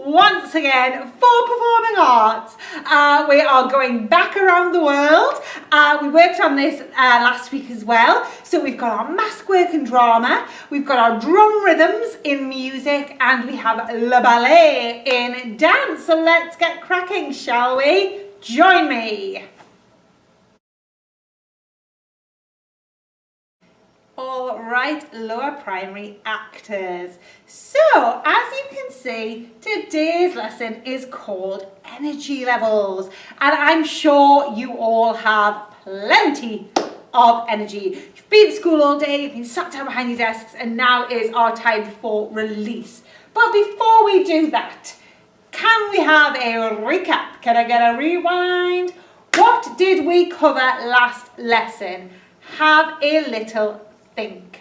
once again for performing arts. We are going back around the world. We worked on this last week as well. So we've got our mask work and drama, we've got our drum rhythms in music, and we have le ballet in dance. So let's get cracking, shall we? Join me. All right, lower primary actors. So, as you can see, today's lesson is called energy levels. And I'm sure you all have plenty of energy. You've been at school all day, you've been sat down behind your desks, and now is our time for release. But before we do that, can we have a recap? Can I get a rewind? What did we cover last lesson? Have a little think.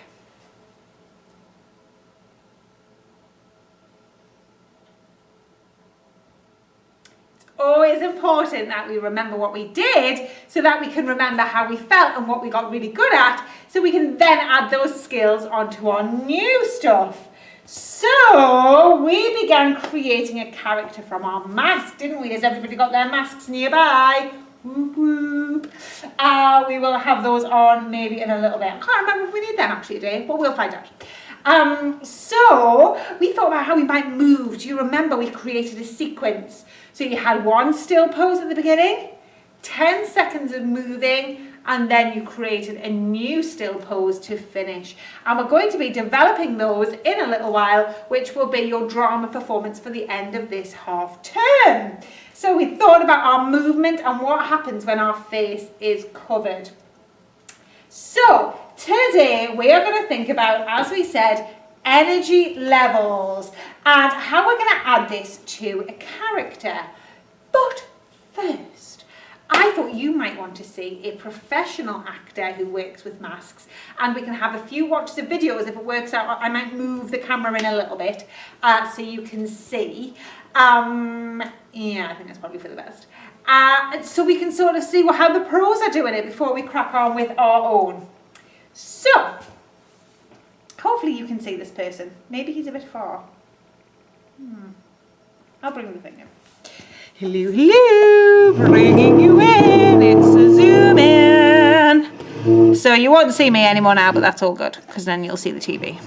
It's always important that we remember what we did so that we can remember how we felt and what we got really good at, so we can then add those skills onto our new stuff. So we began creating a character from our mask, didn't we? Has everybody got their masks nearby? Whoop, whoop. We will have those on maybe in a little bit. I can't remember if we need them actually today, but we'll find out. So we thought about how we might move. Do you remember we created a sequence? So you had one still pose at the beginning, 10 seconds of moving, and then you created a new still pose to finish. And we're going to be developing those in a little while, which will be your drama performance for the end of this half term. So we thought about our movement and what happens when our face is covered. So today we are going to think about, as we said, energy levels and how we're going to add this to a character. But first, I thought you might want to see a professional actor who works with masks, and we can have a few watches of videos. If it works out, I might move the camera in a little bit so you can see. Yeah, I think that's probably for the best. So we can sort of see how the pros are doing it before we crack on with our own. So, hopefully you can see this person. Maybe he's a bit far. I'll bring the thing in. Hello, hello, bringing you in, it's a zoom in. So you won't see me anymore now, but that's all good, because then you'll see the TV.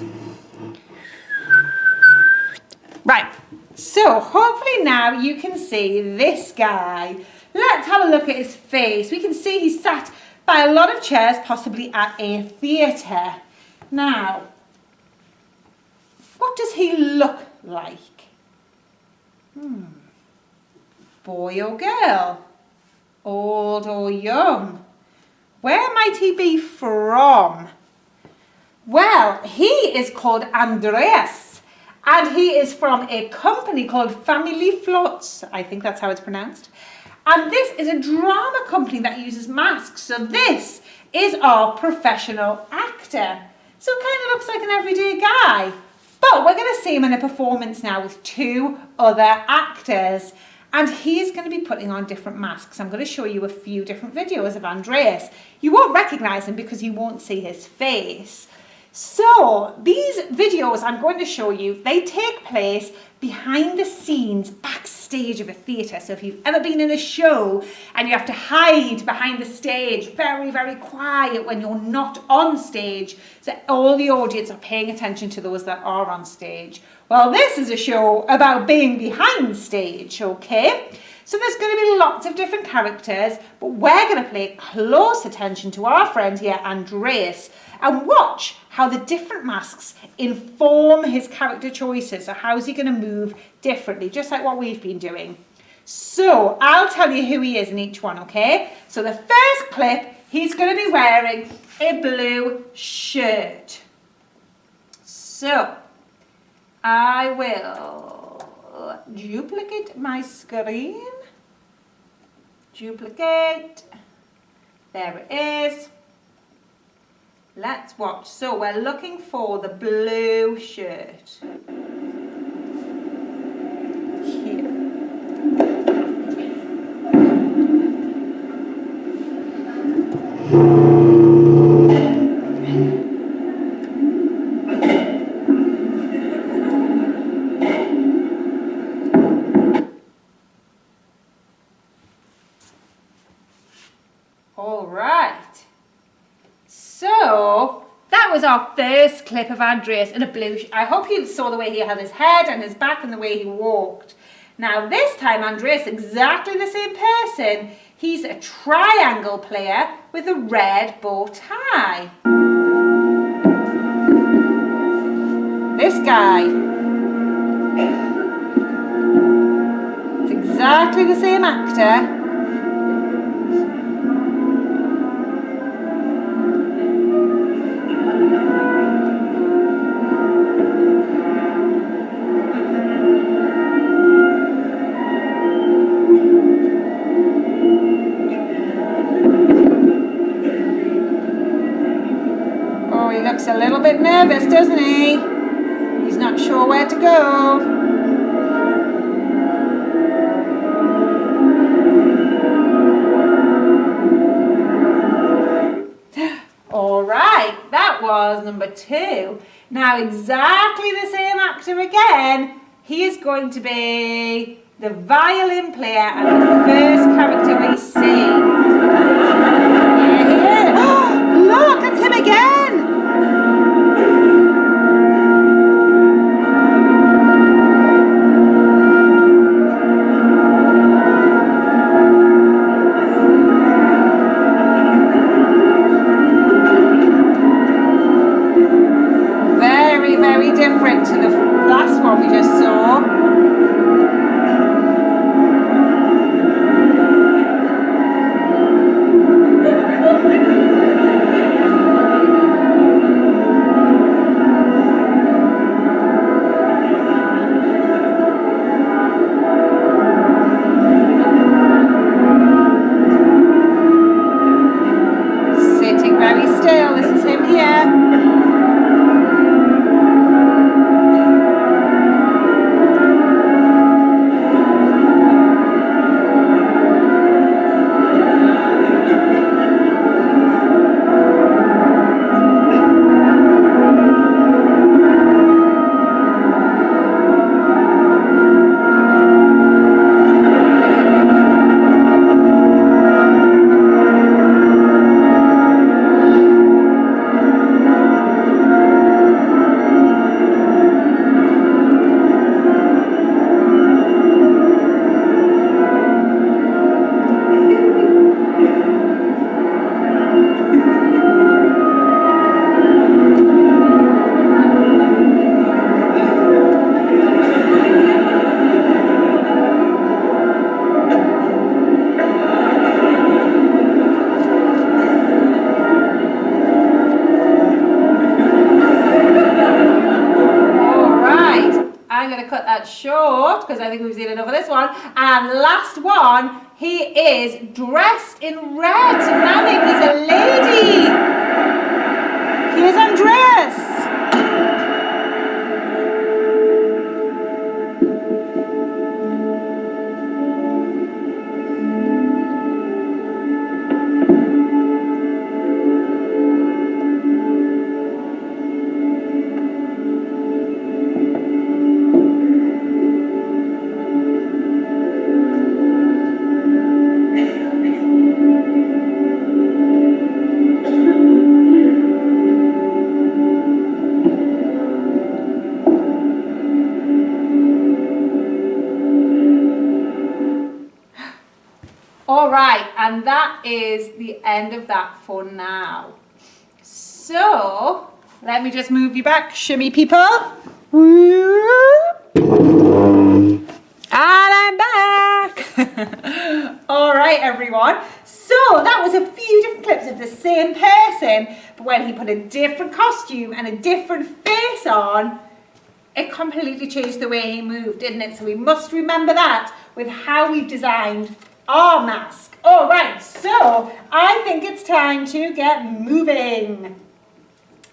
Right, so hopefully now you can see this guy. Let's have a look at his face. We can see he's sat by a lot of chairs, possibly at a theatre. Now, what does he look like? Boy or girl? Old or young? Where might he be from? Well, he is called Andreas, and he is from a company called Family Floats. I think that's how it's pronounced. And this is a drama company that uses masks. So this is our professional actor. So it kind of looks like an everyday guy. But we're going to see him in a performance now with two other actors. And he's going to be putting on different masks. I'm going to show you a few different videos of Andreas. You won't recognise him because you won't see his face. So these videos I'm going to show you, they take place behind the scenes, backstage of a theatre. So if you've ever been in a show and you have to hide behind the stage, very, very quiet when you're not on stage, so all the audience are paying attention to those that are on stage. Well, this is a show about being behind stage, okay? So there's going to be lots of different characters, but we're going to pay close attention to our friend here, Andreas, and watch how the different masks inform his character choices. So how's he going to move differently, just like what we've been doing. So I'll tell you who he is in each one, okay? So the first clip, he's going to be wearing a blue shirt. So I will duplicate my screen. Duplicate. There it is. Let's watch. So we're looking for the blue shirt. Here. that was our first clip of Andreas in a blue. I hope you saw the way he held his head and his back and the way he walked. Now this time Andreas, exactly the same person. He's a triangle player with a red bow tie. This guy. It's exactly the same actor. Oh, he looks a little bit nervous, doesn't he? He's not sure where to go. All right, that was number 2. Now exactly the same actor again. He is going to be the violin player and the first character we see. Here he is. Oh, look, it's him again. Very different to the last one we just saw. Sitting very still, this is him here. I'm going to cut that short because I think we've seen enough of this one. And last one, he is dressed in red. So now maybe he's a lady. Here's Andreas. All right, and that is the end of that for now. So, let me just move you back, shimmy people. And I'm back. All right, everyone. So, that was a few different clips of the same person, but when he put a different costume and a different face on, it completely changed the way he moved, didn't it? So we must remember that with how we've designed our mask. All right, so I think it's time to get moving.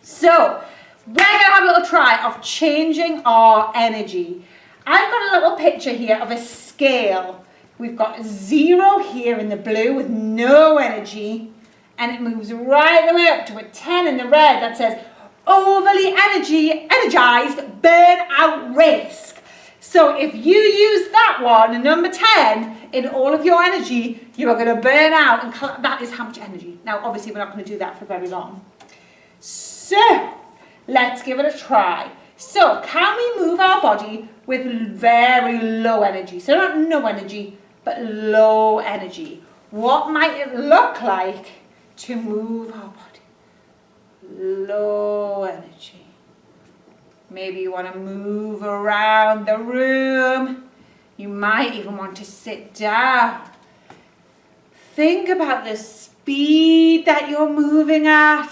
So we're going to have a little try of changing our energy. I've got a little picture here of a scale. We've got 0 here in the blue with no energy, and it moves right the way up to a 10 in the red that says overly energized burnout risk. So if you use that one, number 10, in all of your energy, you are going to burn out, and that is how much energy. Now, obviously, we're not going to do that for very long. So Let's give it a try. So, can we move our body with very low energy? So not no energy, but low energy. What might it look like to move our body? Low energy. Maybe you want to move around the room. You might even want to sit down. Think about the speed that you're moving at.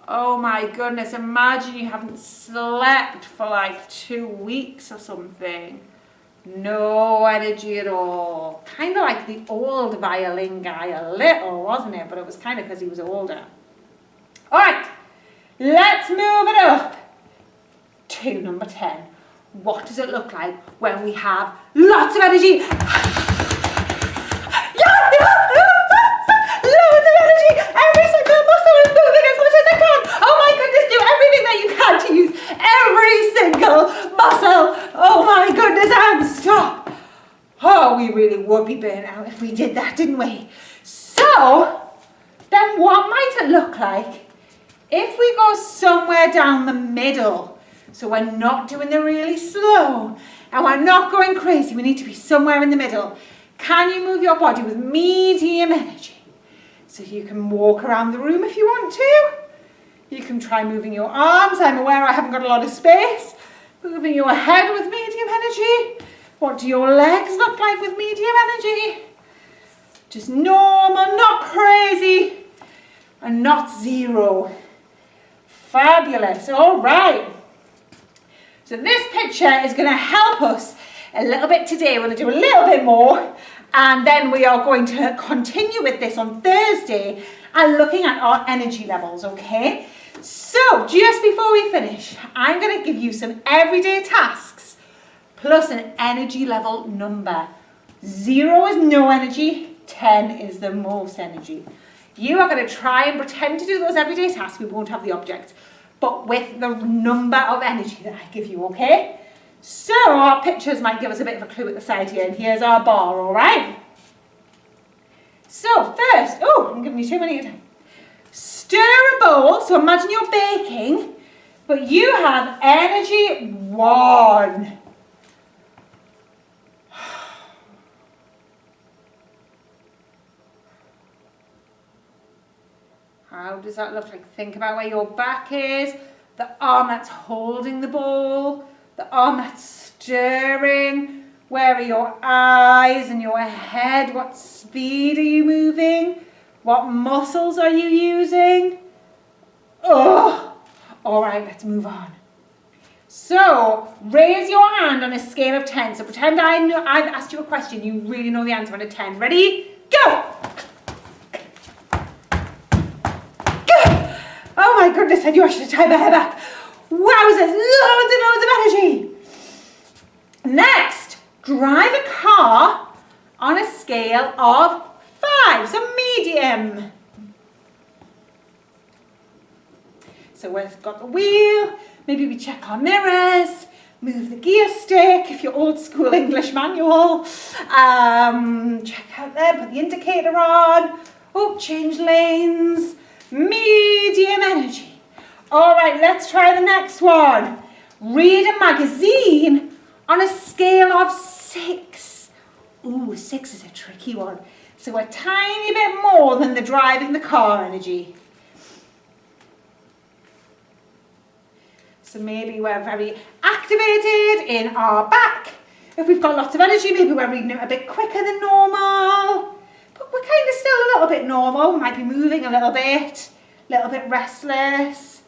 Oh my goodness, imagine you haven't slept for like 2 weeks or something. No energy at all. Kind of like the old violin guy a little, wasn't it? But it was kind of because he was older. All right, let's move it up to number 10. What does it look like when we have lots of energy? Loads of energy! Every single muscle is moving as much as I can! Oh my goodness, do everything that you can to use every single muscle! Oh my goodness, and stop! Oh, we really would be burnt out if we did that, didn't we? So, then what might it look like if we go somewhere down the middle? So we're not doing the really slow and we're not going crazy. We need to be somewhere in the middle. Can you move your body with medium energy? So you can walk around the room if you want to. You can try moving your arms. I'm aware I haven't got a lot of space. Moving your head with medium energy. What do your legs look like with medium energy? Just normal, not crazy, and not zero. Fabulous. All right. So this picture is going to help us a little bit today. We're going to do a little bit more, and then we are going to continue with this on Thursday and looking at our energy levels, okay? So just before we finish, I'm going to give you some everyday tasks plus an energy level number. 0 is no energy, 10 is the most energy. You are going to try and pretend to do those everyday tasks. We won't have the object, but with the number of energy that I give you, okay? So our pictures might give us a bit of a clue at the side here, and here's our bar, all right? So first, I'm giving you too many at a time. Stir a bowl, so imagine you're baking, but you have energy 1. How does that look like? Think about where your back is, the arm that's holding the bowl, the arm that's stirring. Where are your eyes and your head? What speed are you moving? What muscles are you using? Oh, all right, let's move on. So raise your hand on a scale of 10. So pretend I've asked you a question. You really know the answer on a 10. Ready? Go! Oh my goodness, I knew I should have tied my hair back. Wowzers, loads and loads of energy. Next, drive a car on a scale of 5, so medium. So we've got the wheel, maybe we check our mirrors, move the gear stick if you're old school English manual, check out there, put the indicator on, change lanes. Medium energy. All right, let's try the next one. Read a magazine on a scale of 6. Ooh, 6 is a tricky one. So a tiny bit more than the driving the car energy. So maybe we're very activated in our back. If we've got lots of energy, maybe we're reading it a bit quicker than normal. But we're kind of still a little bit normal. We might be moving a little bit restless.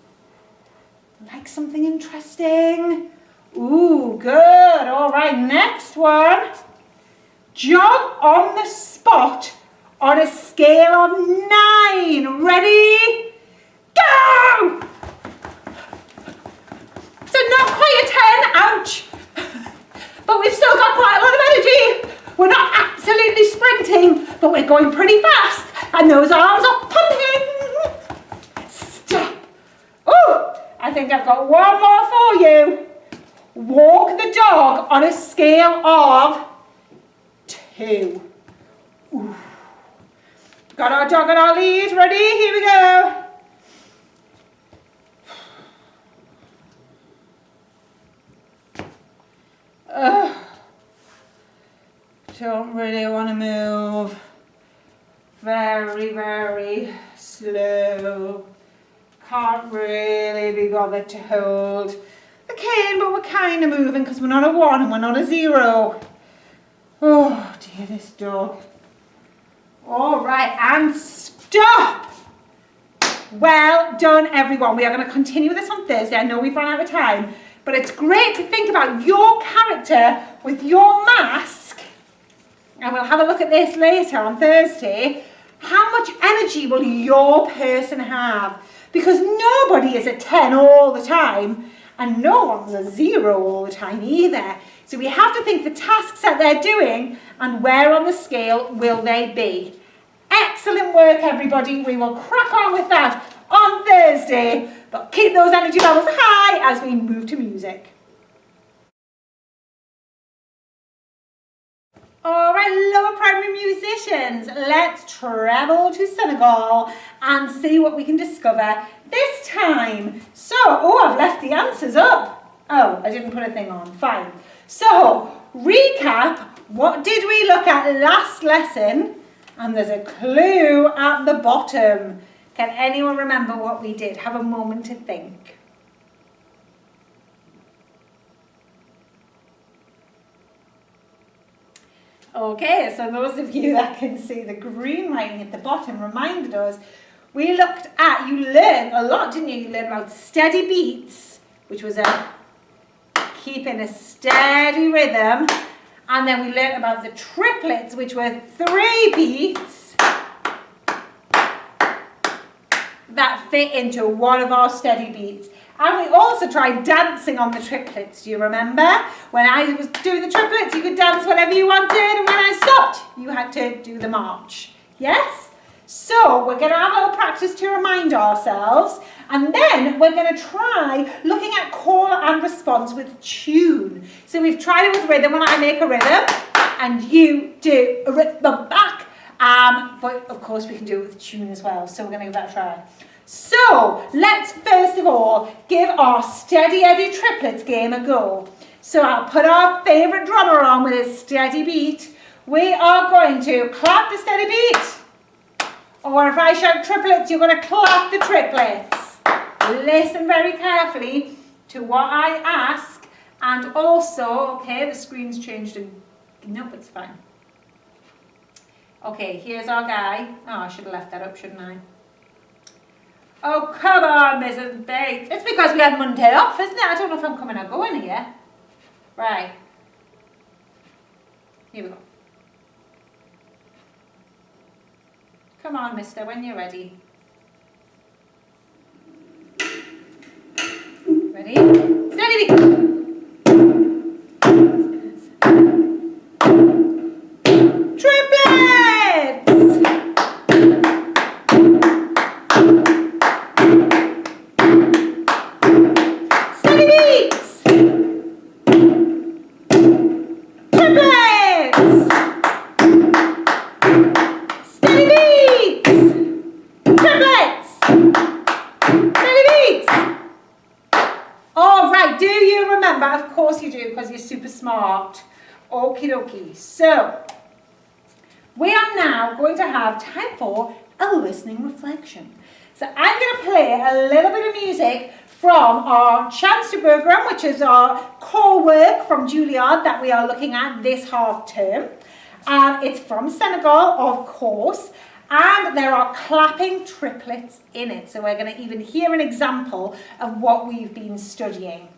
Like something interesting. Ooh, good. All right, next one. Jog on the spot on a scale of 9. Ready? Go! So not quite a 10, ouch. But we've still got quite a lot of energy. We're not absolutely sprinting, but we're going pretty fast. And those arms are pumping. Stop. Oh, I think I've got one more for you. Walk the dog on a scale of 2. Ooh. Got our dog on our lead. Ready? Here we go. Don't really want to move. Very, very slow. Can't really be bothered to hold the cane, but we're kind of moving because we're not a 1 and we're not a 0. Oh dear, this dog. All right, and stop. Well done, everyone. We are going to continue this on Thursday. I know we've run out of time, but it's great to think about your character with your mask. And we'll have a look at this later on Thursday. How much energy will your person have? Because nobody is a 10 all the time, and no one's a 0 all the time either. So we have to think the tasks that they're doing and where on the scale will they be. Excellent work, everybody. We will crack on with that on Thursday, but keep those energy levels high as we move to music. All right, lower primary musicians, let's travel to Senegal and see what we can discover this time. So, I've left the answers up. Oh, I didn't put a thing on, fine. So, recap, what did we look at last lesson? And there's a clue at the bottom. Can anyone remember what we did? Have a moment to think. Okay, so those of you that can see the green writing at the bottom reminded us, we looked at, you learned a lot, didn't you? You learned about steady beats, which was keeping a steady rhythm. And then we learned about the triplets, which were 3 beats that fit into one of our steady beats. And we also tried dancing on the triplets. Do you remember? When I was doing the triplets, you could dance whatever you wanted. And when I stopped, you had to do the march. Yes? So we're going to have a little practice to remind ourselves. And then we're going to try looking at call and response with tune. So we've tried it with rhythm when I make a rhythm. And you do a rhythm back. But of course we can do it with tune as well. So we're going to give that a try. So, let's first of all give our Steady Eddie Triplets game a go. So I'll put our favourite drummer on with his steady beat. We are going to clap the steady beat. Or if I shout triplets, you're going to clap the triplets. Listen very carefully to what I ask. And also, okay, the screen's changed and nope, it's fine. Okay, here's our guy. Oh, I should have left that up, shouldn't I? Oh, come on, Mrs. Bates. It's because we had Monday off, isn't it? I don't know if I'm coming or going here. Right. Here we go. Come on, mister, when you're ready. Ready? Steady beat. Of course you do, because you're super smart. Okie dokie. So, we are now going to have time for a listening reflection. So I'm going to play a little bit of music from our Chance to Program, which is our core work from Juilliard that we are looking at this half term. And it's from Senegal, of course. And there are clapping triplets in it. So we're going to even hear an example of what we've been studying.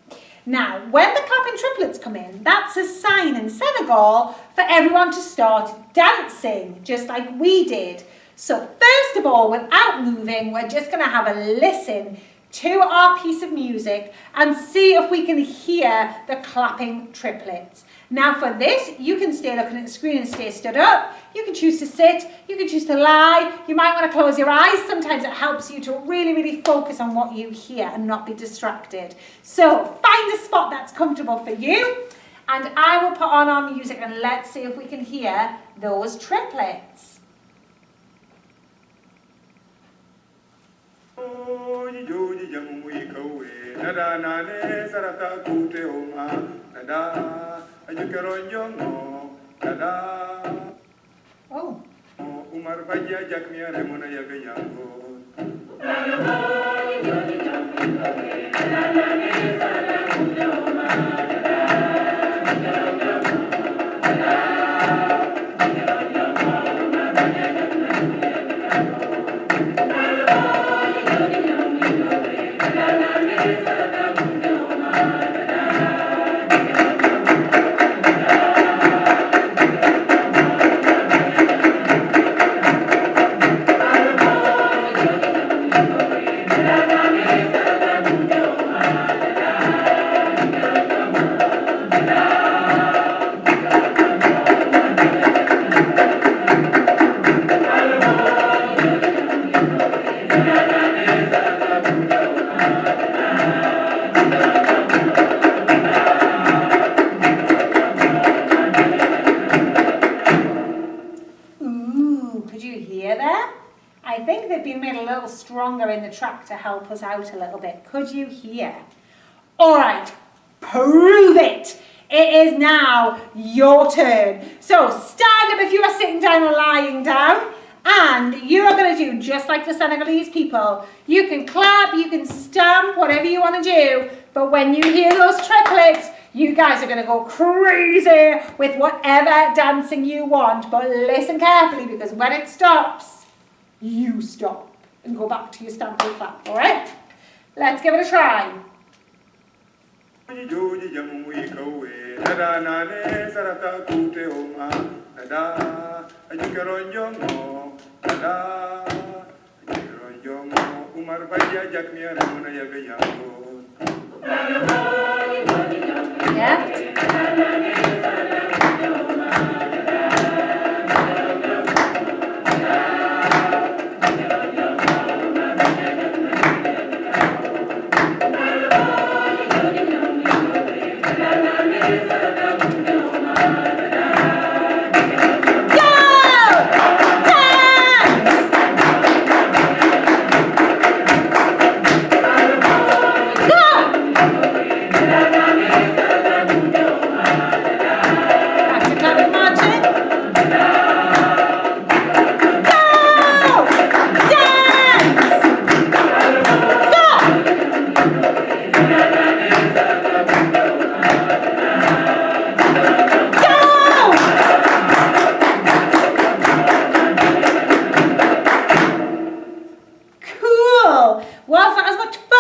Now, when the clapping triplets come in, that's a sign in Senegal for everyone to start dancing, just like we did. So first of all, without moving, we're just going to have a listen to our piece of music and see if we can hear the clapping triplets. Now for this, you can stay looking at the screen and stay stood up. You can choose to sit, you can choose to lie. You might want to close your eyes. Sometimes it helps you to really, really focus on what you hear and not be distracted. So find a spot that's comfortable for you. And I will put on our music and let's see if we can hear those triplets. Dada. Oh. Umar Baya Jakmia Remona Yagango. Could you hear them? I think they've been made a little stronger in the track to help us out a little bit. Could you hear? All right, prove it. It is now your turn. So stand up if you are sitting down or lying down, and you are going to do just like the Senegalese people. You can clap, you can stamp, whatever you want to do, but when you hear those triplets, you guys are going to go crazy with whatever dancing you want, but listen carefully because when it stops, you stop and go back to your stamp and clap, all right? Let's give it a try.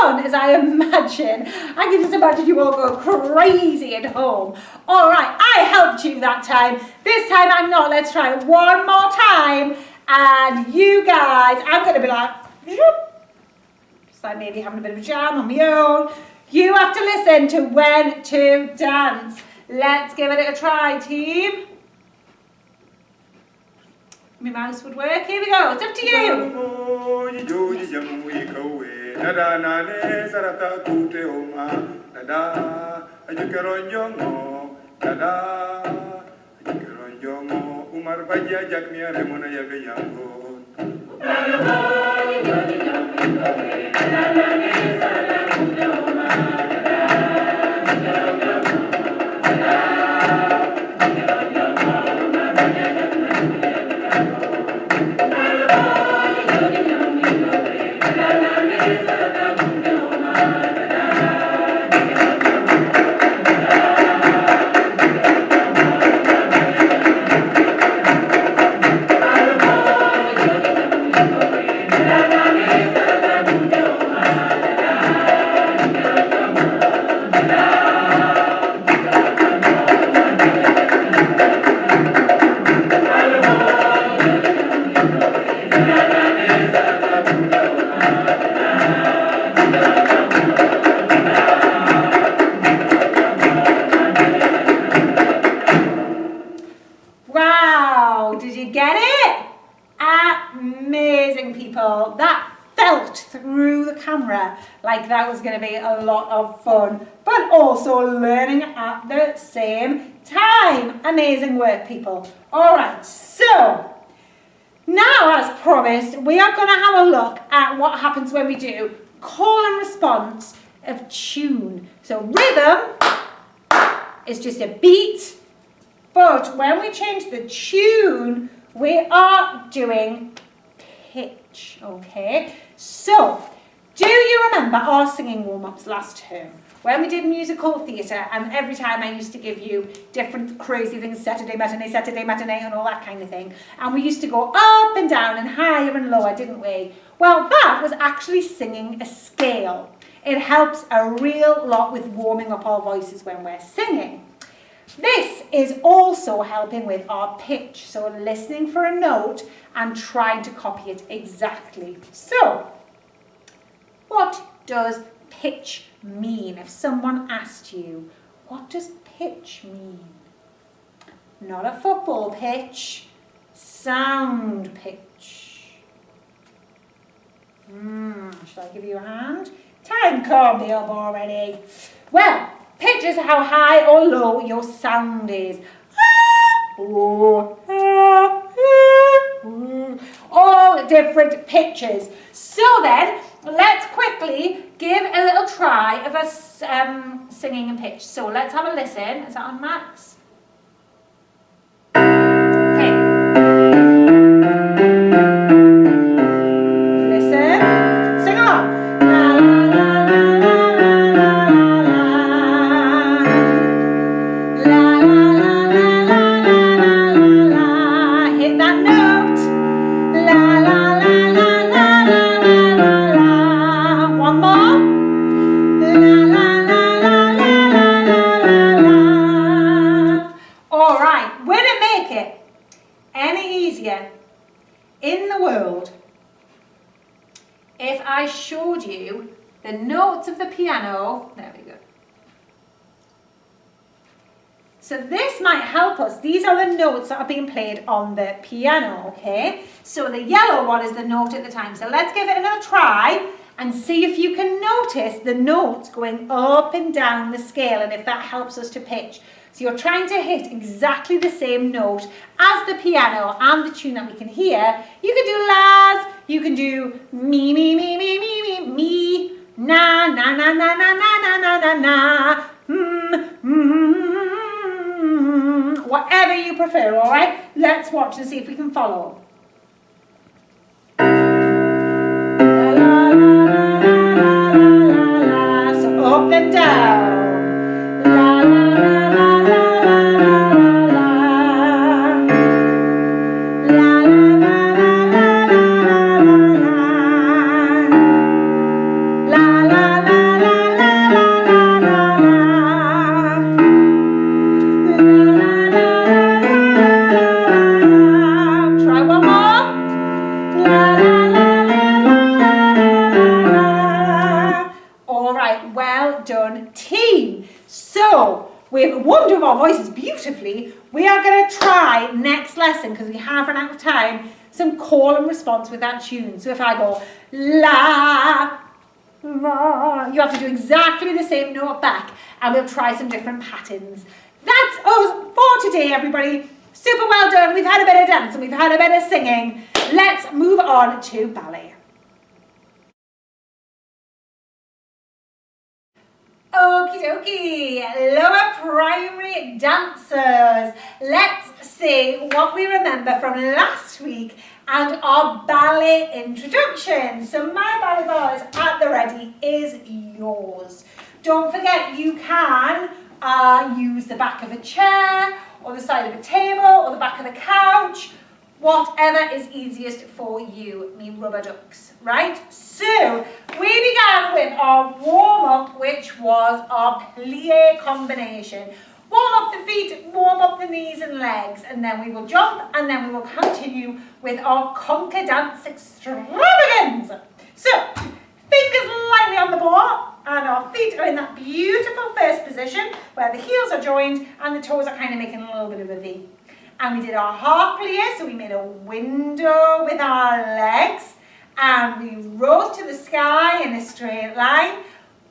As I imagine. I can just imagine you all go crazy at home. All right, I helped you that time. This time I'm not. Let's try it one more time. And you guys, I'm going to be like, just like maybe having a bit of a jam on my own. You have to listen to when to dance. Let's give it a try, team. My mouse would work. Here we go. It's up to you. Nada nane sarata kute oma nada ajukeronjongo nada ajukeronjongo Umar Baya Jakmia Remona Yagango. That felt through the camera like that was going to be a lot of fun, but also learning at the same time. Amazing work, people. All right, so now, as promised, we are going to have a look at what happens when we do call and response of tune. So rhythm is just a beat, But when we change the tune, we are doing pitch, okay? So, do you remember our singing warm-ups last term? When we did musical theatre, and every time I used to give you different crazy things, Saturday matinee, and all that kind of thing. And we used to go up and down and higher and lower, didn't we? Well, that was actually singing a scale. It helps a real lot with warming up our voices when we're singing. This is also helping with our pitch, so listening for a note and trying to copy it exactly. So, what does pitch mean? If someone asked you, what does pitch mean? Not a football pitch, sound pitch. Shall I give you a hand? Time can't be up already. Well, pitch is how high or low your sound is. All different pitches. So then, let's quickly give a little try of us singing in pitch. So let's have a listen. Is that on Max? Okay. Listen. Sing along. In the world, if I showed you the notes of the piano, there we go. So this might help us. These are the notes that are being played on the piano, okay? So the yellow one is the note at the time. So let's give it another try and see if you can notice the notes going up and down the scale and if that helps us to pitch. So you're trying to hit exactly the same note as the piano and the tune that we can hear. You can do las, you can do me, me, me, me, me, me, me, na, na, na, na, na, na, na, na, na, whatever you prefer, all right? Let's watch and see if we can follow. So up and down. We've warmed up our voices beautifully. We are going to try next lesson, because we have run out of time, some call and response with that tune. So if I go la, la, you have to do exactly the same note back, and we'll try some different patterns. That's us for today, everybody. Super well done. We've had a bit of dance and we've had a bit of singing. Let's move on to ballet. Okie dokie, lower primary dancers. Let's see what we remember from last week and our ballet introduction. So my ballet ball is at the ready, is yours. Don't forget you can use the back of a chair or the side of a table or the back of the couch. Whatever is easiest for you, me rubber ducks, right? So, we began with our warm-up, which was our plie combination. Warm up the feet, warm up the knees and legs, and then we will jump, and then we will continue with our conga dance extravaganza. So, fingers lightly on the ball, and our feet are in that beautiful first position, where the heels are joined, and the toes are kind of making a little bit of a V. And we did our half plie, so we made a window with our legs, and we rose to the sky in a straight line,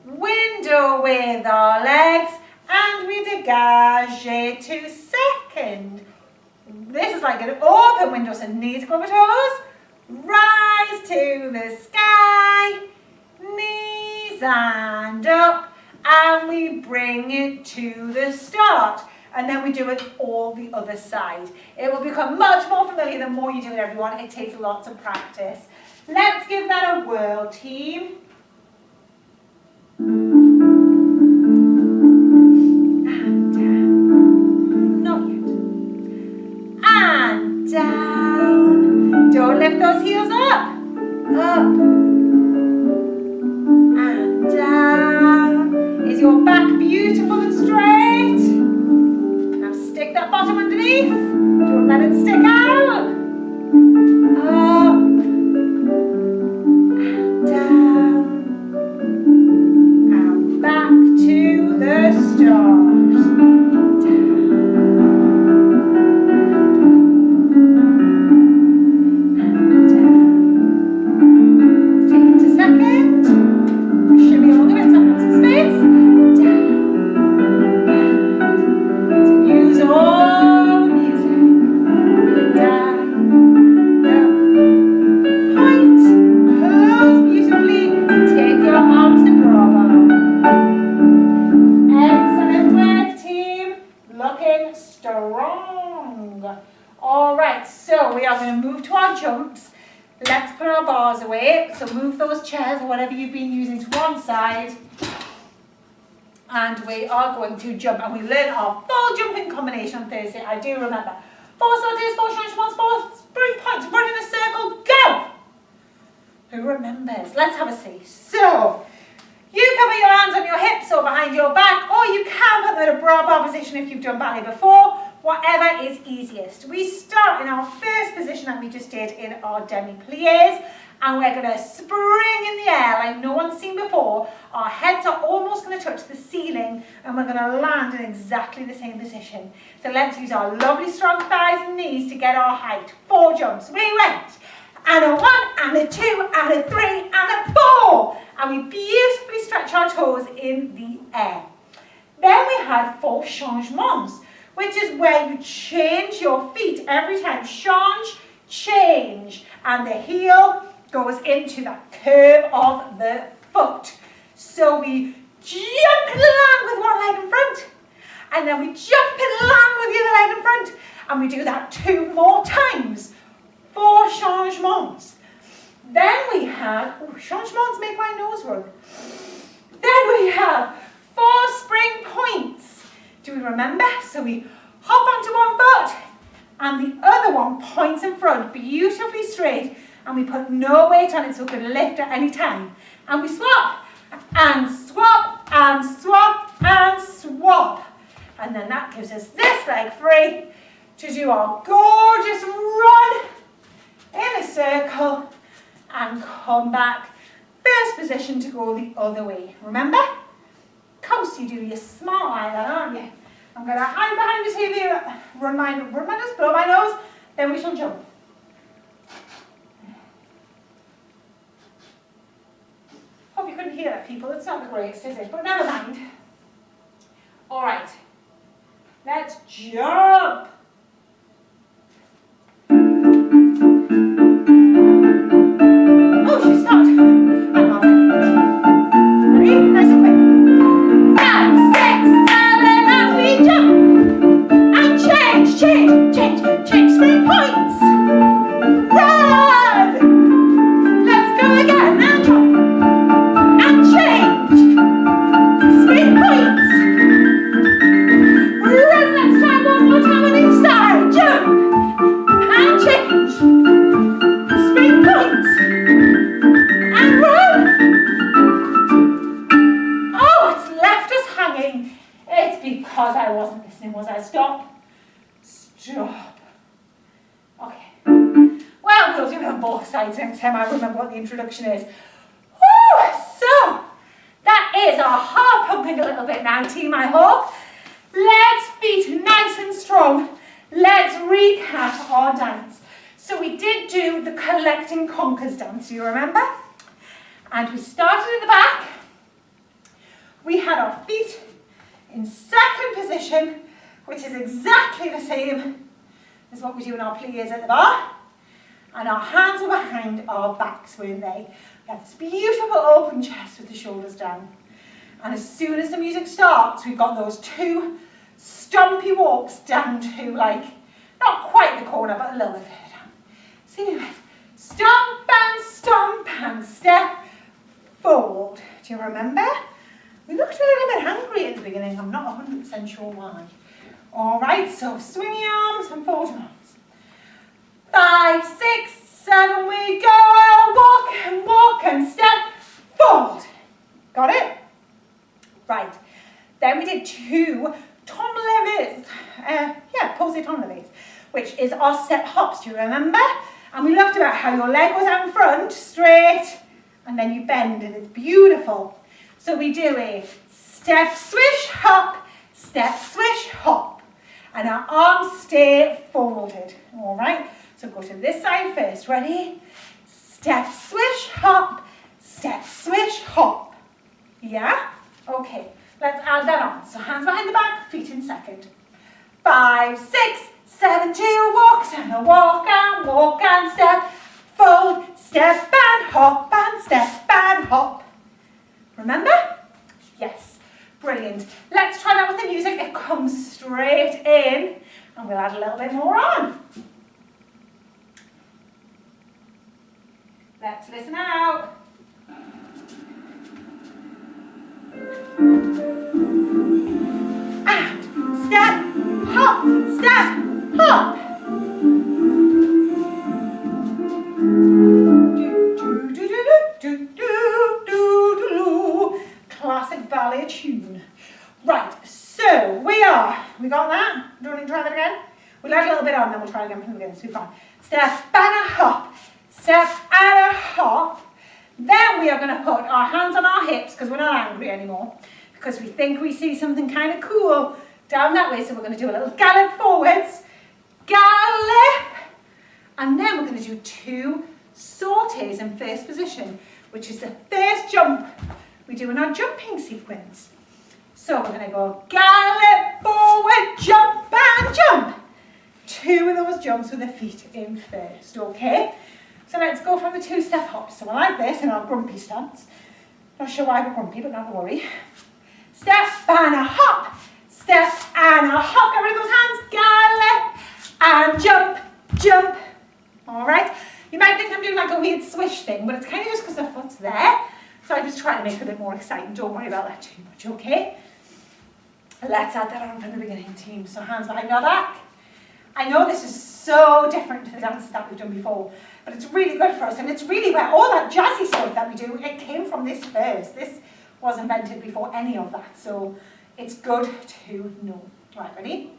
window with our legs, and we dégage to second. This is like an open window, so knees go over toes, rise to the sky, knees and up, and we bring it to the start. and then we do it all the other side. It will become much more familiar the more you do it, everyone. It takes lots of practice. Let's give that a whirl, team. And down. Not yet. And down. Don't lift those heels up. Up. And down. Is your back beautiful and straight? Now stick that bottom underneath. Don't let it stick out. Up. And down. And back to the start. Let's put our bars away. So move those chairs or whatever you've been using to one side. And we are going to jump. And we learn our full jumping combination on Thursday. I do remember. 4 sautés, 4 changements, 4 spring points. Run in a circle. Go! Who remembers? Let's have a see. So, you can put your hands on your hips or behind your back. Or you can put them in a bra bar position if you've done ballet before. Whatever is easiest. We start in our first position that we just did in our demi-pliés, and we're going to spring in the air like no one's seen before. Our heads are almost going to touch the ceiling, and we're going to land in exactly the same position. So let's use our lovely strong thighs and knees to get our height. 4 jumps. We went. And a 1, and a 2, and a 3, and a 4. And we beautifully stretch our toes in the air. Then we had 4 changements, which is where you change your feet every time. Change, change. And the heel goes into that curve of the foot. So we jump and land with one leg in front. And then we jump and land with the other leg in front. And we do that 2 more times. 4 changements. Then we have, changements make my nose run. Then we have 4 spring points. Do we remember? So we hop onto one foot and the other one points in front, beautifully straight, and we put no weight on it so it can lift at any time. And we swap and swap and swap and swap. And then that gives us this leg free to do our gorgeous run in a circle and come back. First position to go the other way. Remember? Of course you do. You're smart like that, aren't you? I'm going to hide behind the TV, run my nose, blow my nose, then we shall jump. Hope you couldn't hear that, people. It's not the greatest, is it? But never mind. All right. Let's jump. Oh, she stopped. Hang on. Ready? Nice and quick. 5, 6, 7, and we jump. And change, change, change, change. Spring points. Run. Let's go again. And jump. And change. Spring points. Run. Let's try one more time on each side. Jump. And change. Spring points. And run. Oh, it's left us hanging. It's because I wasn't listening, was I? Stop. Stop. Okay. Well, we'll do it on both sides next time I remember what the introduction is. Woo! So, that is our heart pumping a little bit now, team, I hope. Legs, feet nice and strong. Let's recap our dance. So we did do the collect and conquers dance, do you remember? And we started at the back. We had our feet in second position, which is exactly the same as what we do in our pliés at the bar. And our hands were behind our backs, weren't they? We have this beautiful open chest with the shoulders down. And as soon as the music starts, we've got those 2 stompy walks down to like, not quite the corner, but a little bit further down. So you went stomp and step, fold. Do you remember? We looked a little bit hungry at the beginning. I'm not 100% sure why. All right, so swing your arms and fold your arms. 5, 6, 7, we go. Walk and step, fold. Got it? Right. Then we did 2 tom levies. Posé tom levies, which is our step hops. Do you remember? And we looked about how your leg was out in front, straight, and then you bend, and it's beautiful. So we do a step, swish, hop, step, swish, hop. And our arms stay folded, all right? So go to this side first, ready? Step, swish, hop, step, swish, hop. Yeah? Okay, let's add that on. So hands behind the back, feet in second. 5, 6, 7, 2, walks, and a walk and step, fold, step and hop, and step and hop. Remember? Yes, brilliant. Let's try that with the music. It comes straight in, and we'll add a little bit more on. Let's listen out. And step, hop, step, hop. Classic ballet tune. Right, so we got that? Do you want to try that again? We'll add a little bit on, then we'll try again from the beginning. So we've got step and a hop, step and a hop. Then we are going to put our hands on our hips because we're not angry anymore, because we think we see something kind of cool down that way. So we're going to do a little gallop forwards, gallop, and then we're going to do 2 sautés in first position, which is the first jump we do in our jumping sequence. So we're going to go gallop, forward, jump and jump. 2 of those jumps with the feet in first, okay? So let's go from the 2-step hops. So we're like this in our grumpy stance. Not sure why we're grumpy, but not to worry. Step and a hop, step and a hop. Get rid of those hands, gallop and jump, jump. All right? You might think I'm doing like a weird swish thing, but it's kind of just because the foot's there. So I just try to make it a bit more exciting. Don't worry about that too much, okay? Let's add that on from the beginning, team. So hands behind our back. I know this is so different to the dances that we've done before, but it's really good for us, and it's really where all that jazzy stuff that we do, it came from this first. This was invented before any of that, so it's good to know. Right, ready?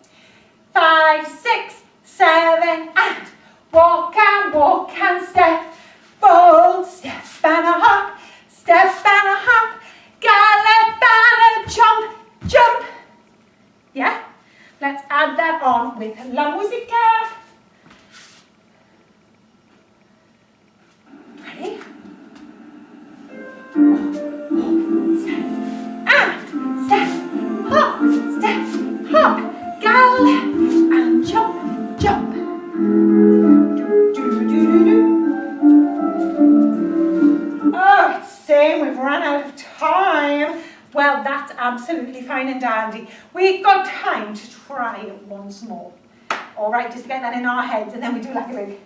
5, 6, 7, and walk and step, fold, step and a hop, step and a hop, gallop and a jump, jump. Yeah? Let's add that on with La Musica. Ready? Step, hop, gallop, and jump, jump. Oh, it's saying we've run out of time. Well, that's absolutely fine and dandy. We've got time to try it once more. All right, just to get that in our heads, and then we do like a big,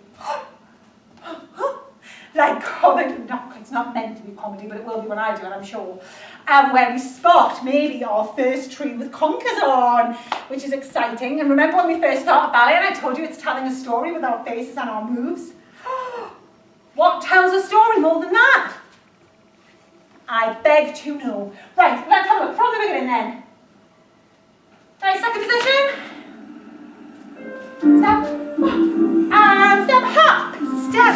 like comedy. No, it's not meant to be comedy, but it will be when I do it, I'm sure. Where we spot maybe our first tree with conkers on, which is exciting. And remember when we first started ballet, and I told you it's telling a story with our faces and our moves? What tells a story more than that? I beg to know. Right, let's have a look from the beginning then. Nice, second position. Step, and step, hop, step,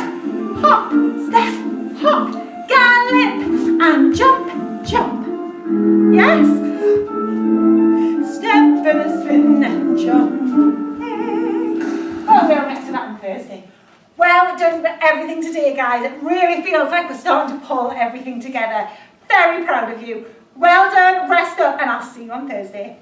hop, gallop, and jump, jump. Yes? Step and a spin and jump. Oh, we'll get to that on Thursday. Well done for everything today, guys. It really feels like we're starting to pull everything together. Very proud of you. Well done, rest up, and I'll see you on Thursday.